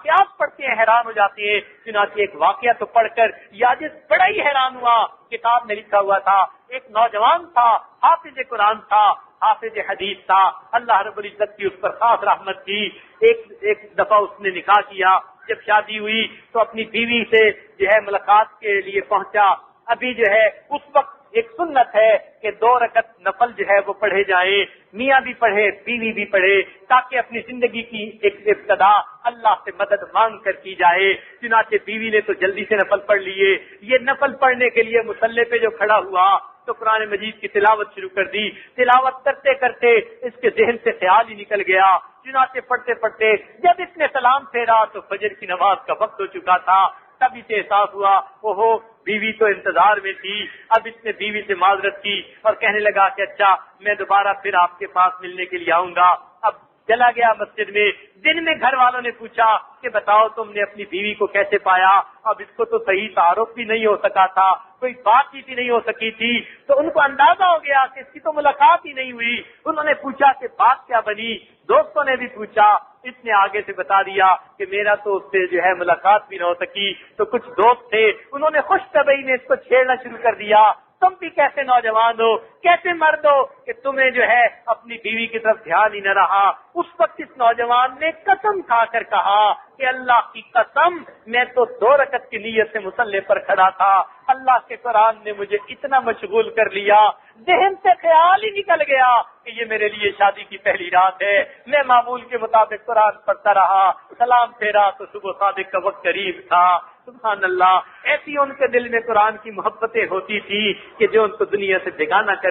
واقعات پڑھتے ہیں حیران ہو جاتے ہیں. چنانچہ ایک واقعہ تو پڑھ کر یاجز بڑا ہی حیران ہوا. کتاب میں لکھا ہوا تھا ایک نوجوان تھا, حافظ قرآن تھا, حافظ حدیث تھا, اللہ رب العزت کی اس پر خاص رحمت تھی. ایک دفعہ اس نے نکاح کیا. جب شادی ہوئی تو اپنی بیوی سے جو ہے ملاقات کے لیے پہنچا. ابھی جو ہے اس وقت ایک سنت ہے کہ 2 رکعت نفل جو ہے وہ پڑھے جائیں, میاں بھی پڑھے بیوی بھی پڑھے, تاکہ اپنی زندگی کی ایک ابتدا اللہ سے مدد مانگ کر کی جائے. چنانچہ بیوی نے تو جلدی سے نفل پڑھ لیے. یہ نفل پڑھنے کے لیے مصلی پہ جو کھڑا ہوا تو قرآن مجید کی تلاوت شروع کر دی. تلاوت کرتے کرتے اس کے ذہن سے خیال ہی نکل گیا. چنانچہ پڑھتے پڑھتے جب اس نے سلام پھیرا تو فجر کی نماز کا وقت ہو چکا تھا. تب اسے احساس ہوا اوہو بیوی تو انتظار میں تھی. اب اس نے بیوی سے معذرت کی اور کہنے لگا کہ اچھا میں دوبارہ پھر آپ کے پاس ملنے کے لیے آؤں گا. اب چلا گیا مسجد میں. دن میں گھر والوں نے پوچھا کہ بتاؤ تم نے اپنی بیوی کو کیسے پایا؟ اب اس کو تو صحیح تعارف بھی نہیں ہو سکا تھا, کوئی بات چیت ہی نہیں ہو سکی تھی. تو ان کو اندازہ ہو گیا کہ اس کی تو ملاقات ہی نہیں ہوئی. انہوں نے پوچھا کہ بات کیا بنی؟ دوستوں نے بھی پوچھا. اس نے آگے سے بتا دیا کہ میرا تو اس سے جو ہے ملاقات بھی نہ ہو سکی. تو کچھ دوست تھے انہوں نے خوش طبعی میں اس کو چھیڑنا شروع کر دیا. تم بھی کیسے نوجوان ہو, کیسے مرد ہو کہ تمہیں جو ہے اپنی بیوی کی طرف دھیان ہی نہ رہا. اس وقت اس نوجوان نے قسم کھا کر کہا کہ اللہ کی قسم میں تو 2 رکعت کی نیت سے مصلی پر کھڑا تھا. اللہ کے قرآن نے مجھے اتنا مشغول کر لیا, ذہن سے خیال ہی نکل گیا کہ یہ میرے لیے شادی کی پہلی رات ہے. میں معمول کے مطابق قرآن پڑھتا رہا, سلام پھیرا تو صبح صادق کا وقت قریب تھا. سبحان اللہ, ایسی ان کے دل میں قرآن کی محبتیں ہوتی تھی کہ جو ان کو دنیا سے بیگانہ کر